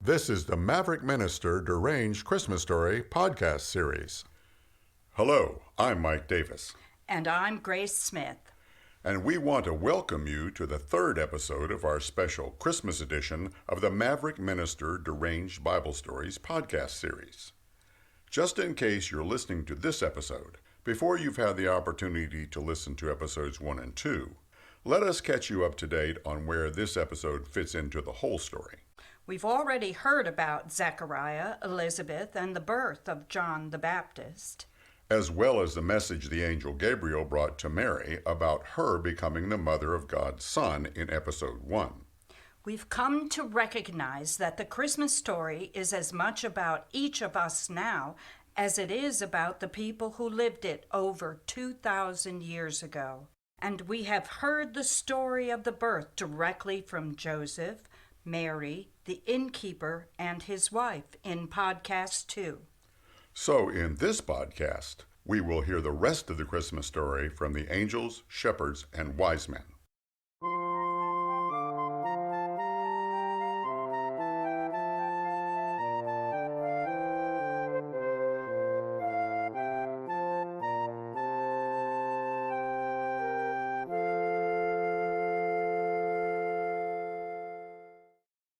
This is the Maverick Minister Deranged Christmas Story podcast series. Hello, I'm Mike Davis. And I'm Grace Smith. And we want to welcome you to the third episode of our special Christmas edition of the Maverick Minister Deranged Bible Stories podcast series. Just in case you're listening to this episode, before you've had the opportunity to listen to episodes 1 and 2, let us catch you up to date on where this episode fits into the whole story. We've already heard about Zachariah, Elizabeth, and the birth of John the Baptist, as well as the message the Angel Gabriel brought to Mary about her becoming the mother of God's Son in episode 1. We've come to recognize that the Christmas story is as much about each of us now as it is about the people who lived it over 2,000 years ago. And we have heard the story of the birth directly from Joseph, Mary, the innkeeper, and his wife in podcast 2. So in this podcast, we will hear the rest of the Christmas story from the angels, shepherds, and wise men.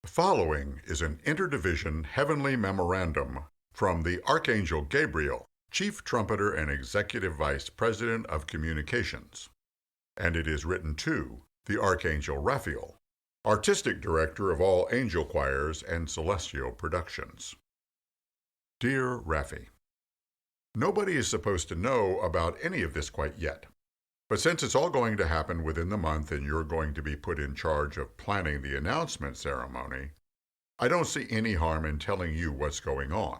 The following is an interdivision heavenly memorandum from the Archangel Gabriel, Chief Trumpeter and Executive Vice President of Communications, and it is written to the Archangel Raphael, Artistic Director of all angel choirs and celestial productions. Dear Raphi, nobody is supposed to know about any of this quite yet. But since it's all going to happen within the month and you're going to be put in charge of planning the announcement ceremony, I don't see any harm in telling you what's going on.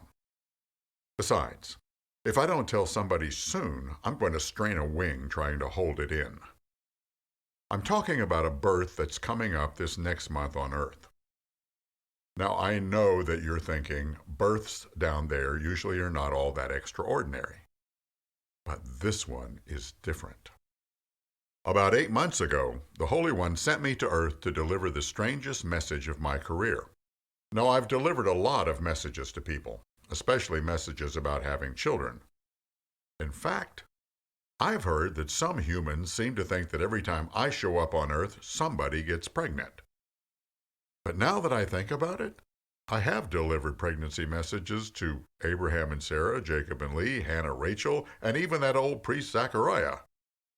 Besides, if I don't tell somebody soon, I'm going to strain a wing trying to hold it in. I'm talking about a birth that's coming up this next month on Earth. Now, I know that you're thinking births down there usually are not all that extraordinary. But this one is different. About 8 months ago, the Holy One sent me to Earth to deliver the strangest message of my career. Now, I've delivered a lot of messages to people, especially messages about having children. In fact, I've heard that some humans seem to think that every time I show up on Earth, somebody gets pregnant. But now that I think about it, I have delivered pregnancy messages to Abraham and Sarah, Jacob and Lee, Hannah, Rachel, and even that old priest Zachariah.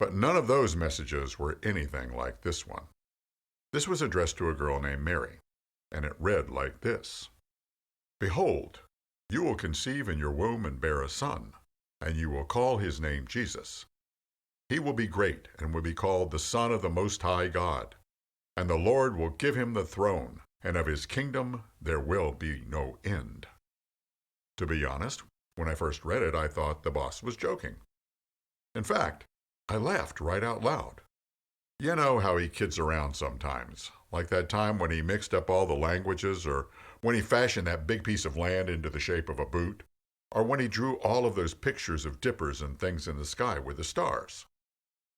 But none of those messages were anything like this one. This was addressed to a girl named Mary, and it read like this. Behold, you will conceive in your womb and bear a son, and you will call his name Jesus. He will be great and will be called the Son of the Most High God, and the Lord will give him the throne, and of his kingdom there will be no end. To be honest, when I first read it, I thought the boss was joking. In fact, I laughed right out loud. You know how he kids around sometimes, like that time when he mixed up all the languages, or when he fashioned that big piece of land into the shape of a boot, or when he drew all of those pictures of dippers and things in the sky with the stars.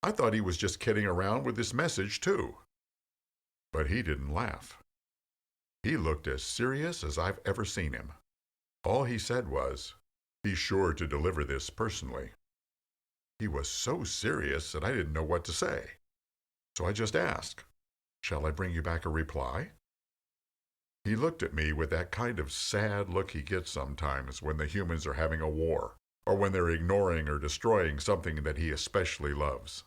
I thought he was just kidding around with this message too. But he didn't laugh. He looked as serious as I've ever seen him. All he said was, "Be sure to deliver this personally." He was so serious that I didn't know what to say. So I just asked, "Shall I bring you back a reply?" He looked at me with that kind of sad look he gets sometimes when the humans are having a war, or when they're ignoring or destroying something that he especially loves.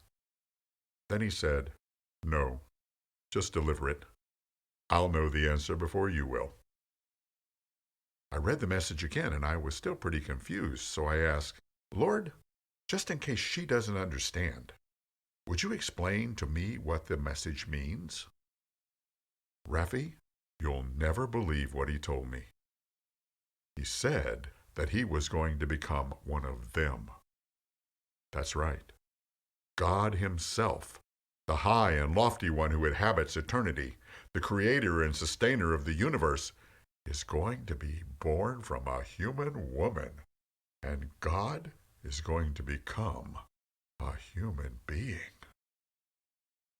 Then he said, "No, just deliver it. I'll know the answer before you will." I read the message again and I was still pretty confused, so I asked, "Lord, just in case she doesn't understand, would you explain to me what the message means?" Raphi, you'll never believe what he told me. He said that he was going to become one of them. That's right. God himself, the high and lofty one who inhabits eternity, the creator and sustainer of the universe, is going to be born from a human woman, and God is going to become a human being.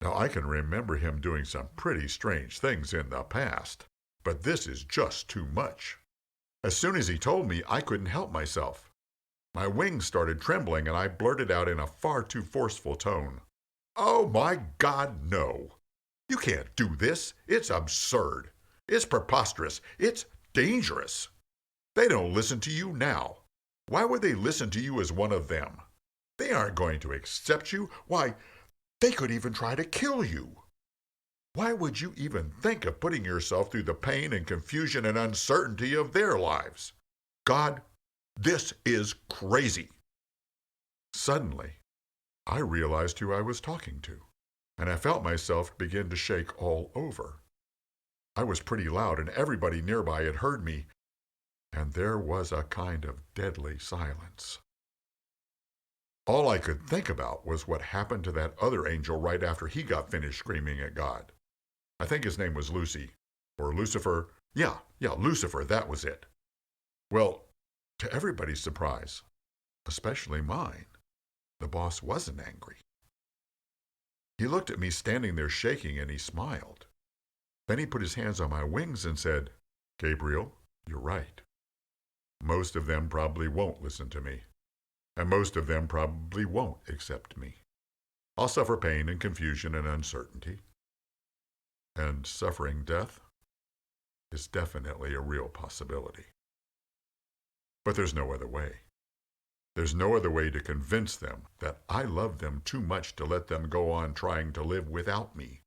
Now, I can remember him doing some pretty strange things in the past, but this is just too much. As soon as he told me, I couldn't help myself. My wings started trembling, and I blurted out in a far too forceful tone, "Oh my God, no! You can't do this. It's absurd. It's preposterous. It's dangerous. They don't listen to you now. Why would they listen to you as one of them? They aren't going to accept you. Why, they could even try to kill you. Why would you even think of putting yourself through the pain and confusion and uncertainty of their lives? God, this is crazy." Suddenly, I realized who I was talking to, and I felt myself begin to shake all over. I was pretty loud, and everybody nearby had heard me, and there was a kind of deadly silence. All I could think about was what happened to that other angel right after he got finished screaming at God. I think his name was Lucy, or Lucifer. Yeah, Lucifer, that was it. Well, to everybody's surprise, especially mine, the boss wasn't angry. He looked at me standing there shaking, and he smiled. Then he put his hands on my wings and said, "Gabriel, you're right. Most of them probably won't listen to me, and most of them probably won't accept me. I'll suffer pain and confusion and uncertainty. And suffering death is definitely a real possibility. But there's no other way. There's no other way to convince them that I love them too much to let them go on trying to live without me.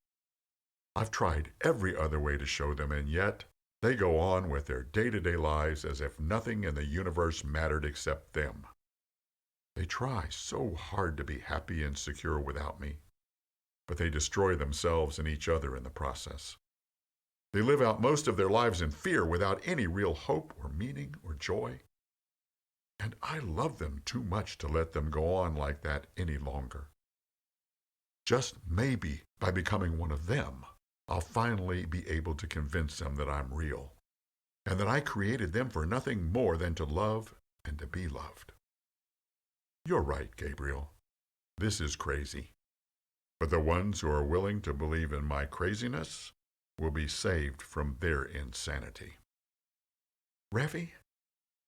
I've tried every other way to show them, and yet they go on with their day-to-day lives as if nothing in the universe mattered except them. They try so hard to be happy and secure without me, but they destroy themselves and each other in the process. They live out most of their lives in fear without any real hope or meaning or joy. And I love them too much to let them go on like that any longer. Just maybe by becoming one of them, I'll finally be able to convince them that I'm real, and that I created them for nothing more than to love and to be loved." You're right, Gabriel. This is crazy. But the ones who are willing to believe in my craziness will be saved from their insanity. Reffy,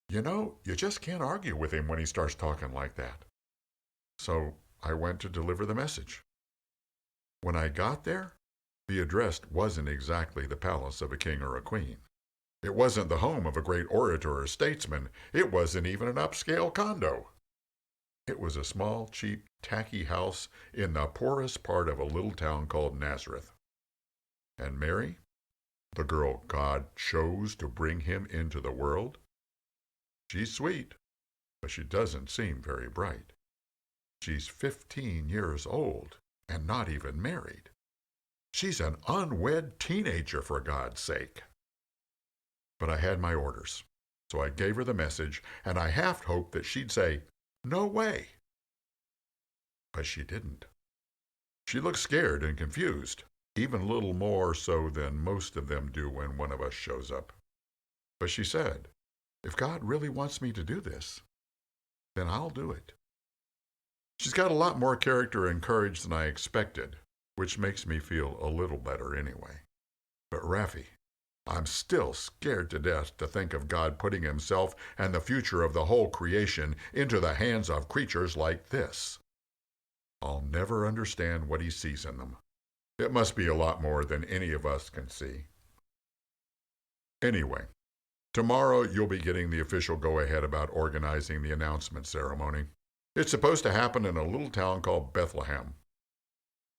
you just can't argue with him when he starts talking like that. So I went to deliver the message. When I got there, the address wasn't exactly the palace of a king or a queen. It wasn't the home of a great orator or statesman. It wasn't even an upscale condo. It was a small, cheap, tacky house in the poorest part of a little town called Nazareth. And Mary, the girl God chose to bring him into the world, she's sweet, but she doesn't seem very bright. She's 15 years old and not even married. She's an unwed teenager, for God's sake. But I had my orders, so I gave her the message, and I half hoped that she'd say, "No way." But she didn't. She looked scared and confused, even a little more so than most of them do when one of us shows up. But she said, "If God really wants me to do this, then I'll do it." She's got a lot more character and courage than I expected, which makes me feel a little better anyway. But Raffi, I'm still scared to death to think of God putting himself and the future of the whole creation into the hands of creatures like this. I'll never understand what he sees in them. It must be a lot more than any of us can see. Anyway, tomorrow you'll be getting the official go-ahead about organizing the announcement ceremony. It's supposed to happen in a little town called Bethlehem.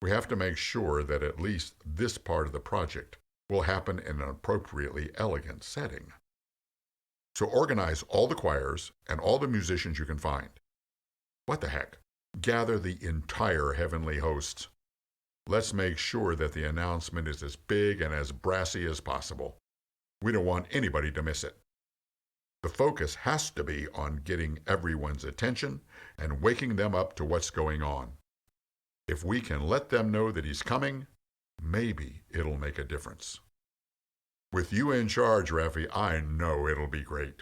We have to make sure that at least this part of the project will happen in an appropriately elegant setting. So organize all the choirs and all the musicians you can find. What the heck? Gather the entire heavenly hosts. Let's make sure that the announcement is as big and as brassy as possible. We don't want anybody to miss it. The focus has to be on getting everyone's attention and waking them up to what's going on. If we can let them know that he's coming, maybe it'll make a difference. With you in charge, Raffi, I know it'll be great.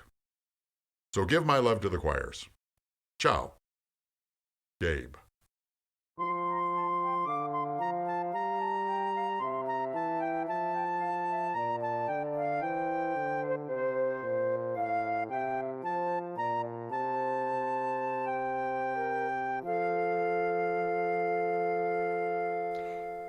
So give my love to the choirs. Ciao. Gabe.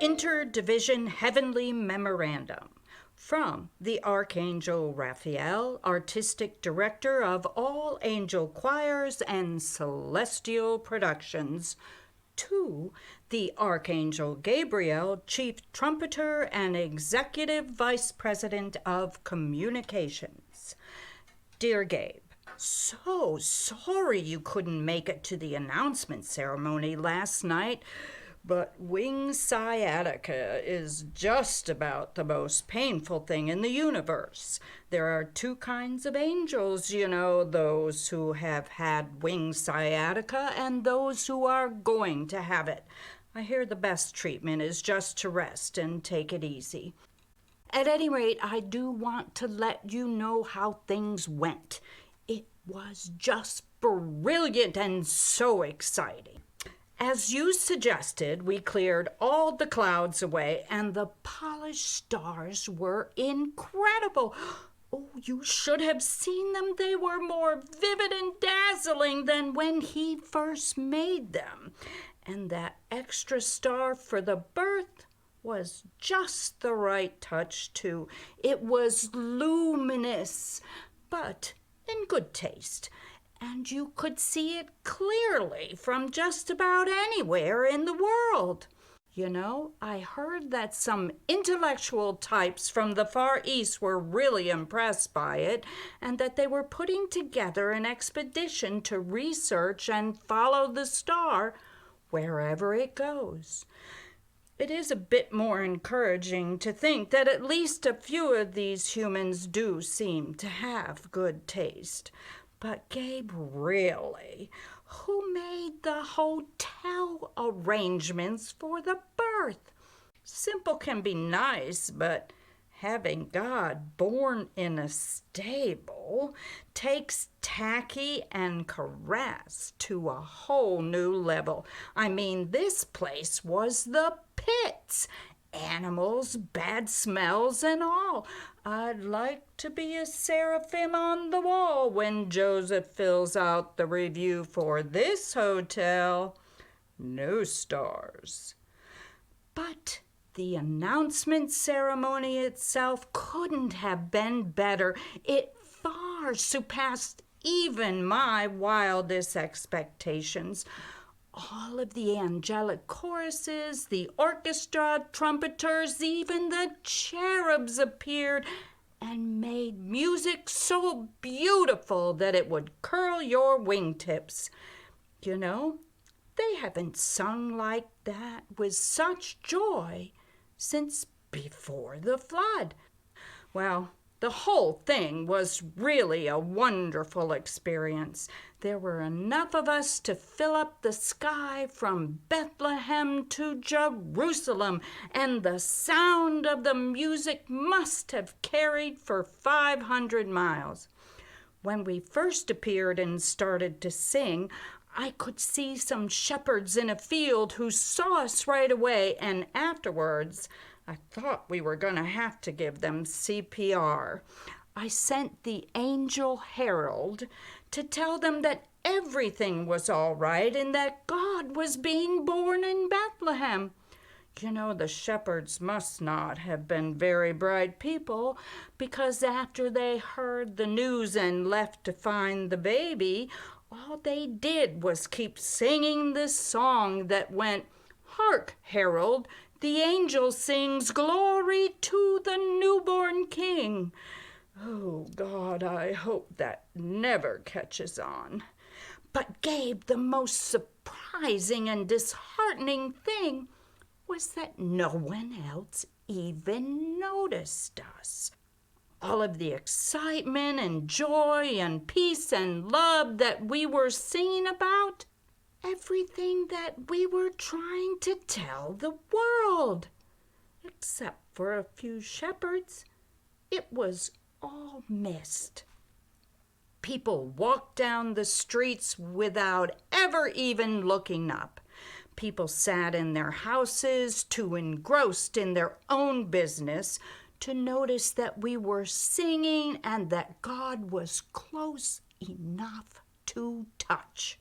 Interdivision Heavenly Memorandum from the Archangel Raphael, Artistic Director of all angel choirs and celestial productions, to the Archangel Gabriel, Chief Trumpeter and Executive Vice President of Communications. Dear Gabe, so sorry you couldn't make it to the announcement ceremony last night, but wing sciatica is just about the most painful thing in the universe. There are two kinds of angels, you know, those who have had wing sciatica and those who are going to have it. I hear the best treatment is just to rest and take it easy. At any rate, I do want to let you know how things went. It was just brilliant and so exciting. As you suggested, we cleared all the clouds away, and the polished stars were incredible. Oh, you should have seen them. They were more vivid and dazzling than when he first made them. And that extra star for the birth was just the right touch, too. It was luminous, but in good taste. And you could see it clearly from just about anywhere in the world. You know, I heard that some intellectual types from the Far East were really impressed by it, and that they were putting together an expedition to research and follow the star wherever it goes. It is a bit more encouraging to think that at least a few of these humans do seem to have good taste. But Gabe, really, who made the hotel arrangements for the birth? Simple can be nice, but having God born in a stable takes tacky and caress to a whole new level. I mean, this place was the pits. Animals, bad smells, and all. I'd like to be a seraphim on the wall when Joseph fills out the review for this hotel. No stars. But the announcement ceremony itself couldn't have been better. It far surpassed even my wildest expectations. All of the angelic choruses, the orchestra, trumpeters, even the cherubs appeared and made music so beautiful that it would curl your wingtips. You know, they haven't sung like that with such joy since before the flood. Well, the whole thing was really a wonderful experience. There were enough of us to fill up the sky from Bethlehem to Jerusalem, and the sound of the music must have carried for 500 miles. When we first appeared and started to sing, I could see some shepherds in a field who saw us right away, and afterwards I thought we were going to have to give them CPR. I sent the angel herald to tell them that everything was all right and that God was being born in Bethlehem. You know, the shepherds must not have been very bright people, because after they heard the news and left to find the baby, all they did was keep singing this song that went, "Hark, herald, the angel sings glory to the newborn king." Oh, God, I hope that never catches on. But, Gabe, the most surprising and disheartening thing was that no one else even noticed us. All of the excitement and joy and peace and love that we were singing about, everything that we were trying to tell the world, except for a few shepherds, it was all missed. People walked down the streets without ever even looking up. People sat in their houses, too engrossed in their own business to notice that we were singing and that God was close enough to touch.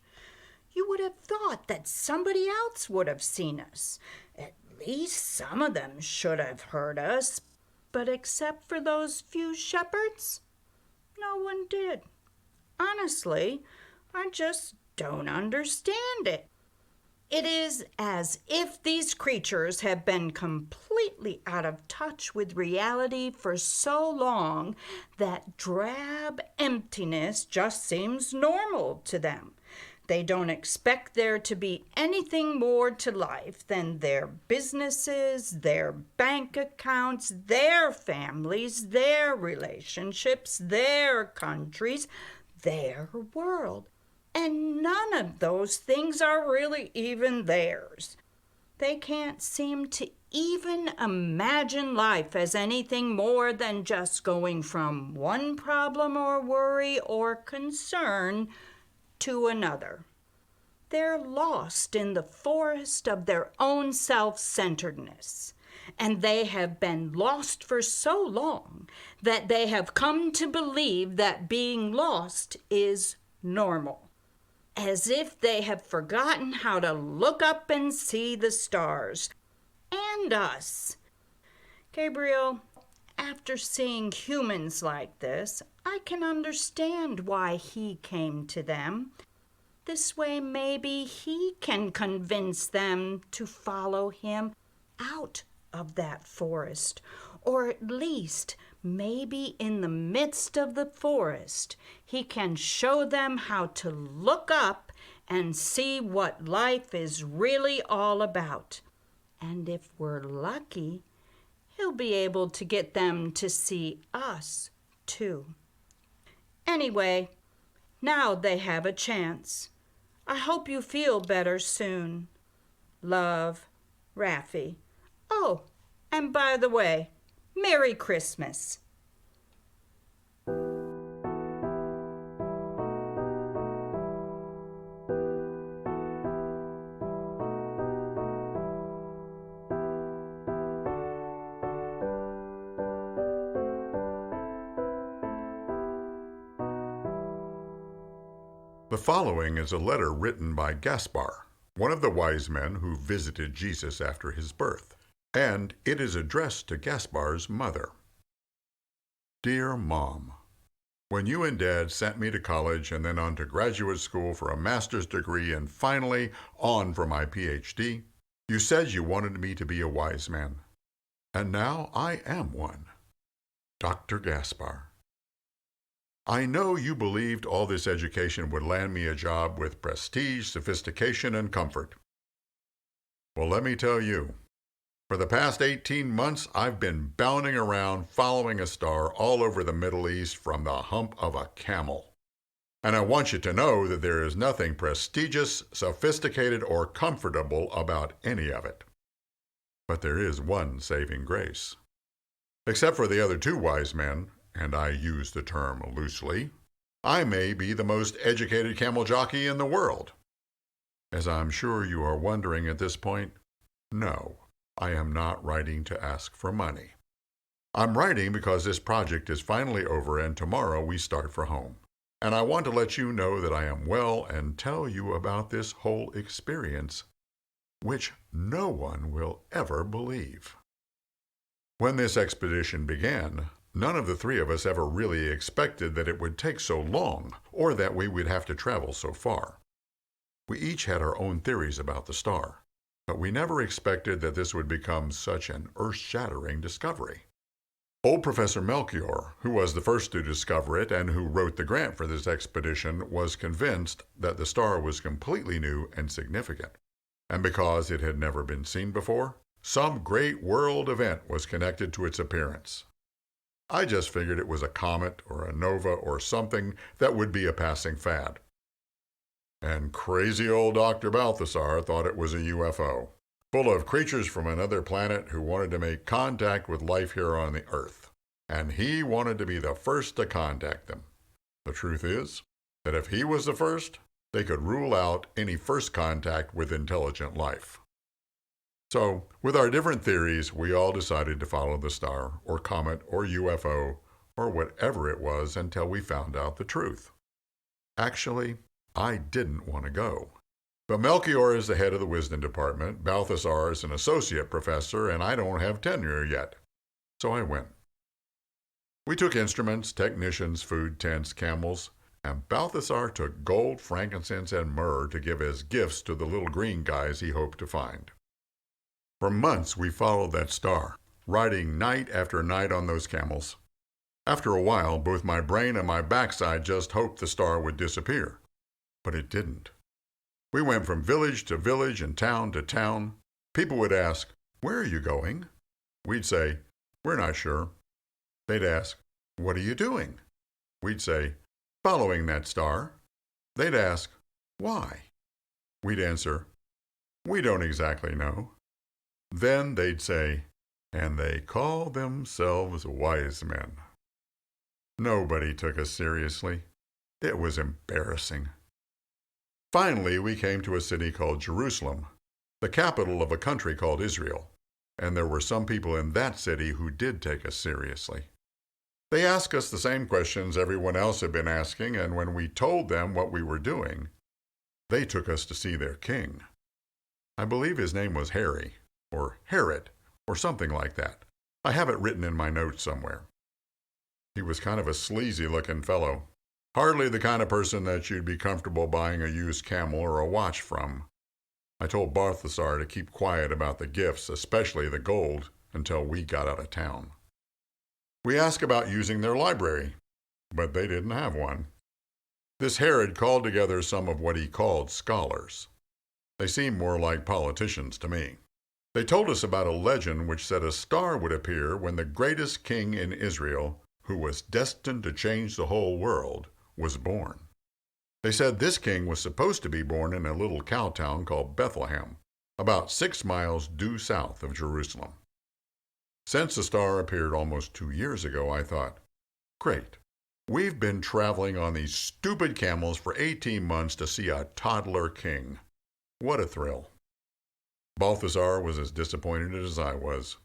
You would have thought that somebody else would have seen us. At least some of them should have heard us, but except for those few shepherds, no one did. Honestly, I just don't understand it. It is as if these creatures have been completely out of touch with reality for so long that drab emptiness just seems normal to them. They don't expect there to be anything more to life than their businesses, their bank accounts, their families, their relationships, their countries, their world. And none of those things are really even theirs. They can't seem to even imagine life as anything more than just going from one problem or worry or concern to another. They're lost in the forest of their own self-centeredness, and they have been lost for so long that they have come to believe that being lost is normal. As if they have forgotten how to look up and see the stars. And us. Gabriel, after seeing humans like this, I can understand why he came to them. This way maybe he can convince them to follow him out of that forest, or at least maybe in the midst of the forest, he can show them how to look up and see what life is really all about. And if we're lucky, he'll be able to get them to see us, too. Anyway, now they have a chance. I hope you feel better soon. Love, Raffi. Oh, and by the way, Merry Christmas. The following is a letter written by Gaspar, one of the wise men who visited Jesus after his birth, and it is addressed to Gaspar's mother. Dear Mom, when you and Dad sent me to college and then on to graduate school for a master's degree and finally on for my PhD, you said you wanted me to be a wise man. And now I am one. Dr. Gaspar. I know you believed all this education would land me a job with prestige, sophistication, and comfort. Well, let me tell you, for the past 18 months, I've been bounding around following a star all over the Middle East from the hump of a camel. And I want you to know that there is nothing prestigious, sophisticated, or comfortable about any of it. But there is one saving grace. Except for the other two wise men, and I use the term loosely, I may be the most educated camel jockey in the world. As I'm sure you are wondering at this point, no, I am not writing to ask for money. I'm writing because this project is finally over and tomorrow we start for home. And I want to let you know that I am well and tell you about this whole experience, which no one will ever believe. When this expedition began, none of the three of us ever really expected that it would take so long or that we would have to travel so far. We each had our own theories about the star, but we never expected that this would become such an earth-shattering discovery. Old Professor Melchior, who was the first to discover it and who wrote the grant for this expedition, was convinced that the star was completely new and significant. And because it had never been seen before, some great world event was connected to its appearance. I just figured it was a comet or a nova or something that would be a passing fad. And crazy old Dr. Balthasar thought it was a UFO, full of creatures from another planet who wanted to make contact with life here on the Earth. And he wanted to be the first to contact them. The truth is that if he was the first, they could rule out any first contact with intelligent life. So, with our different theories, we all decided to follow the star, or comet, or UFO, or whatever it was until we found out the truth. Actually, I didn't want to go. But Melchior is the head of the wisdom department, Balthasar is an associate professor, and I don't have tenure yet. So I went. We took instruments, technicians, food, tents, camels, and Balthasar took gold, frankincense, and myrrh to give as gifts to the little green guys he hoped to find. For months we followed that star, riding night after night on those camels. After a while, both my brain and my backside just hoped the star would disappear. But it didn't. We went from village to village and town to town. People would ask, "Where are you going?" We'd say, "We're not sure." They'd ask, "What are you doing?" We'd say, "Following that star." They'd ask, "Why?" We'd answer, "We don't exactly know." Then they'd say, "And they call themselves Wisemen." Nobody took us seriously. It was embarrassing. Finally, we came to a city called Jerusalem, the capital of a country called Israel, and there were some people in that city who did take us seriously. They asked us the same questions everyone else had been asking, and when we told them what we were doing, they took us to see their king. I believe his name was Harry, or Herod, or something like that. I have it written in my notes somewhere. He was kind of a sleazy-looking fellow. Hardly the kind of person that you'd be comfortable buying a used camel or a watch from. I told Balthasar to keep quiet about the gifts, especially the gold, until we got out of town. We asked about using their library, but they didn't have one. This Herod called together some of what he called scholars. They seemed more like politicians to me. They told us about a legend which said a star would appear when the greatest king in Israel, who was destined to change the whole world, was born. They said this king was supposed to be born in a little cow town called Bethlehem, about 6 miles due south of Jerusalem. Since the star appeared almost 2 years ago, I thought, great, we've been traveling on these stupid camels for 18 months to see a toddler king. What a thrill. Balthasar was as disappointed as I was.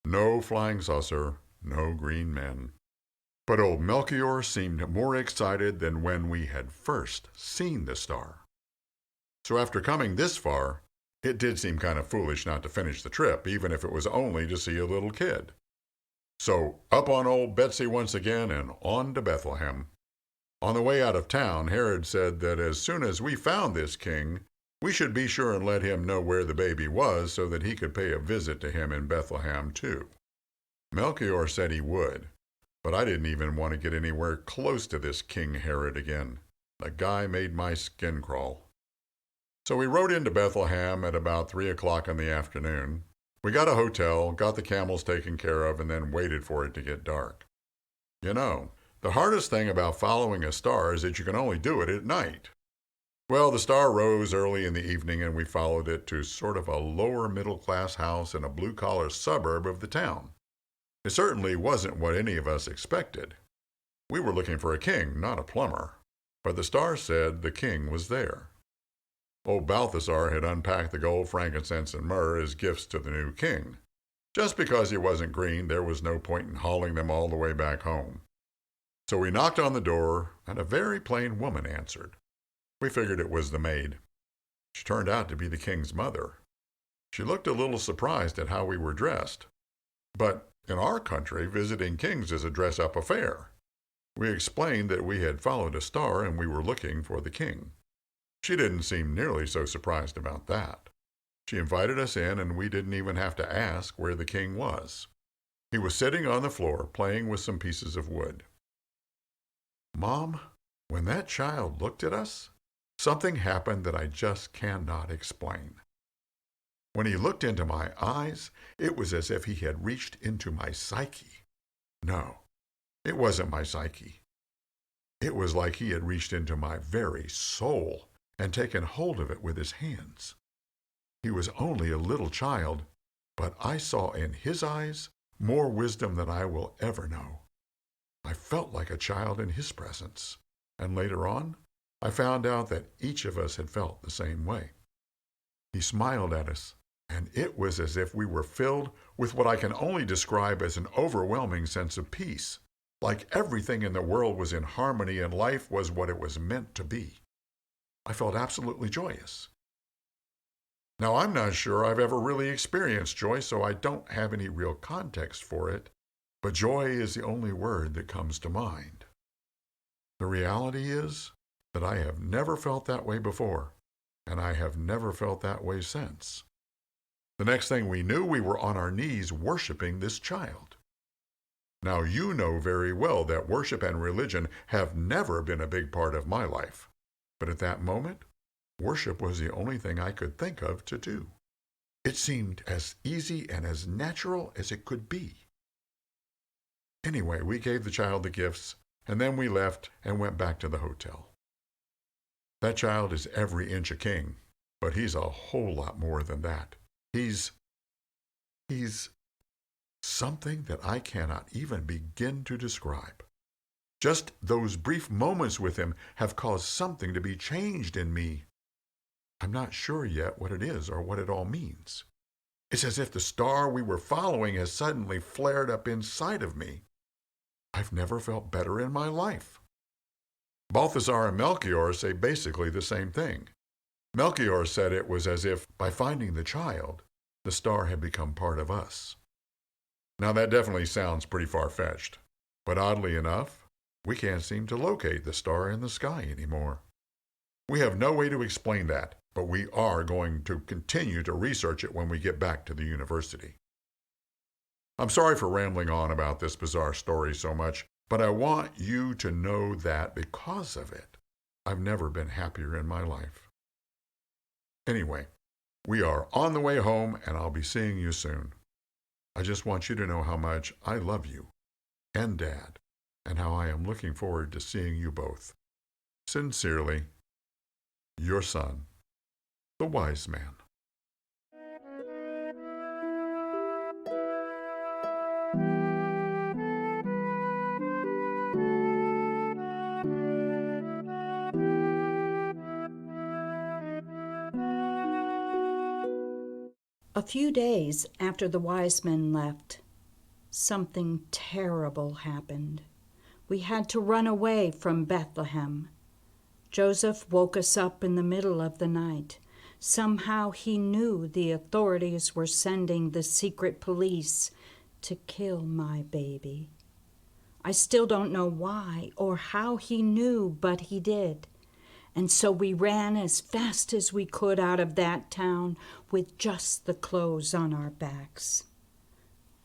No flying saucer, no green men. But old Melchior seemed more excited than when we had first seen the star. So after coming this far, it did seem kind of foolish not to finish the trip, even if it was only to see a little kid. So up on old Betsy once again and on to Bethlehem. On the way out of town, Herod said that as soon as we found this king, we should be sure and let him know where the baby was so that he could pay a visit to him in Bethlehem too. Melchior said he would. But I didn't even want to get anywhere close to this King Herod again. The guy made my skin crawl. So we rode into Bethlehem at about 3 o'clock in the afternoon. We got a hotel, got the camels taken care of, and then waited for it to get dark. You know, the hardest thing about following a star is that you can only do it at night. Well, the star rose early in the evening, and we followed it to sort of a lower middle-class house in a blue-collar suburb of the town. It certainly wasn't what any of us expected. We were looking for a king, not a plumber. But the star said the king was there. Old Balthasar had unpacked the gold, frankincense, and myrrh as gifts to the new king. Just because he wasn't green, there was no point in hauling them all the way back home. So we knocked on the door, and a very plain woman answered. We figured it was the maid. She turned out to be the king's mother. She looked a little surprised at how we were dressed. But in our country, visiting kings is a dress-up affair. We explained that we had followed a star and we were looking for the king. She didn't seem nearly so surprised about that. She invited us in, and we didn't even have to ask where the king was. He was sitting on the floor playing with some pieces of wood. Mom, when that child looked at us, something happened that I just cannot explain. When he looked into my eyes, it was as if he had reached into my psyche. No, it wasn't my psyche. It was like he had reached into my very soul and taken hold of it with his hands. He was only a little child, but I saw in his eyes more wisdom than I will ever know. I felt like a child in his presence, and later on, I found out that each of us had felt the same way. He smiled at us, and it was as if we were filled with what I can only describe as an overwhelming sense of peace, like everything in the world was in harmony and life was what it was meant to be. I felt absolutely joyous. Now, I'm not sure I've ever really experienced joy, so I don't have any real context for it, but joy is the only word that comes to mind. The reality is that I have never felt that way before, and I have never felt that way since. The next thing we knew, we were on our knees worshiping this child. Now, you know very well that worship and religion have never been a big part of my life, but at that moment, worship was the only thing I could think of to do. It seemed as easy and as natural as it could be. Anyway, we gave the child the gifts, and then we left and went back to the hotel. That child is every inch a king, but he's a whole lot more than that. He's something that I cannot even begin to describe. Just those brief moments with him have caused something to be changed in me. I'm not sure yet what it is or what it all means. It's as if the star we were following has suddenly flared up inside of me. I've never felt better in my life. Balthazar and Melchior say basically the same thing. Melchior said it was as if, by finding the child, the star had become part of us. Now that definitely sounds pretty far-fetched, but oddly enough, we can't seem to locate the star in the sky anymore. We have no way to explain that, but we are going to continue to research it when we get back to the university. I'm sorry for rambling on about this bizarre story so much, but I want you to know that because of it, I've never been happier in my life. Anyway, we are on the way home, and I'll be seeing you soon. I just want you to know how much I love you and Dad, and how I am looking forward to seeing you both. Sincerely, your son, the Wise Man. A few days after the Wisemen left, something terrible happened. We had to run away from Bethlehem. Joseph woke us up in the middle of the night. Somehow he knew the authorities were sending the secret police to kill my baby. I still don't know why or how he knew, but he did. And so we ran as fast as we could out of that town with just the clothes on our backs.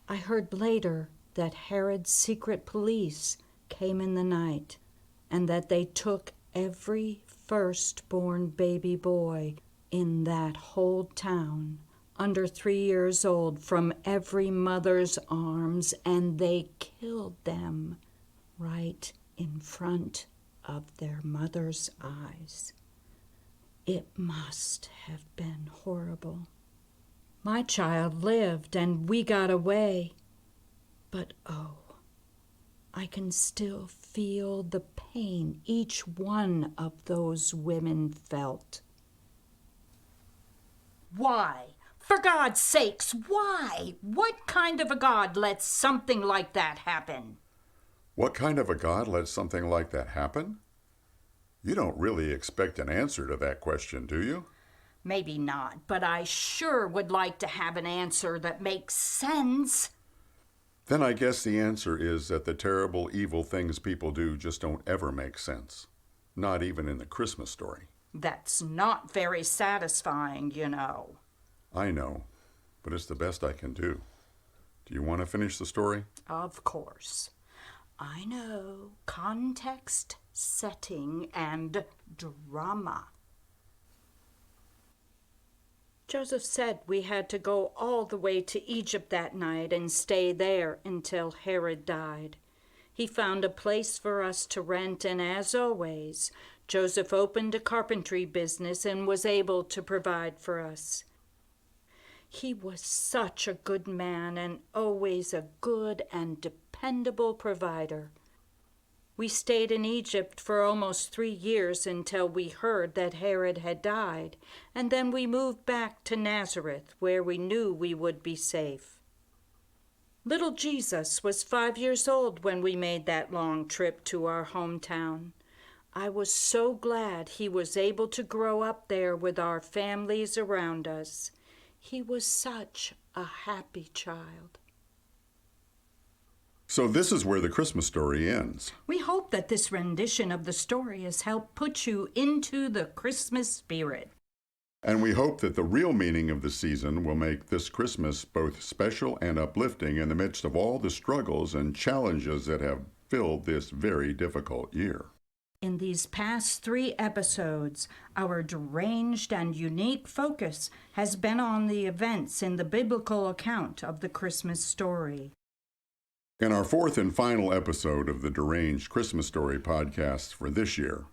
I heard later that Herod's secret police came in the night and that they took every firstborn baby boy in that whole town, under 3 years old, from every mother's arms, and they killed them right in front of their mother's eyes. It must have been horrible. My child lived and we got away. But oh, I can still feel the pain each one of those women felt. Why? For God's sakes, why? What kind of a God lets something like that happen? What kind of a God lets something like that happen? You don't really expect an answer to that question, do you? Maybe not, but I sure would like to have an answer that makes sense. Then I guess the answer is that the terrible, evil things people do just don't ever make sense. Not even in the Christmas story. That's not very satisfying, you know. I know, but it's the best I can do. Do you want to finish the story? Of course. I know. Context, setting, and drama. Joseph said we had to go all the way to Egypt that night and stay there until Herod died. He found a place for us to rent, and as always, Joseph opened a carpentry business and was able to provide for us. He was such a good man and always a good and dependable provider. We stayed in Egypt for almost 3 years until we heard that Herod had died, and then we moved back to Nazareth, where we knew we would be safe. Little Jesus was 5 years old when we made that long trip to our hometown. I was so glad he was able to grow up there with our families around us. He was such a happy child. So this is where the Christmas story ends. We hope that this rendition of the story has helped put you into the Christmas spirit. And we hope that the real meaning of the season will make this Christmas both special and uplifting in the midst of all the struggles and challenges that have filled this very difficult year. In these past 3 episodes, our deranged and unique focus has been on the events in the biblical account of the Christmas story. In our 4th and final episode of the Deranged Christmas Story podcast for this year,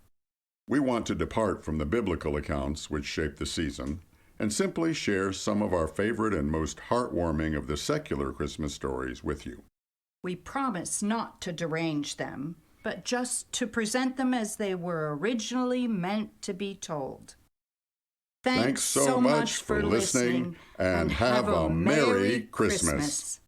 we want to depart from the biblical accounts which shape the season and simply share some of our favorite and most heartwarming of the secular Christmas stories with you. We promise not to derange them, but just to present them as they were originally meant to be told. Thanks so much for listening, and have a Merry Christmas.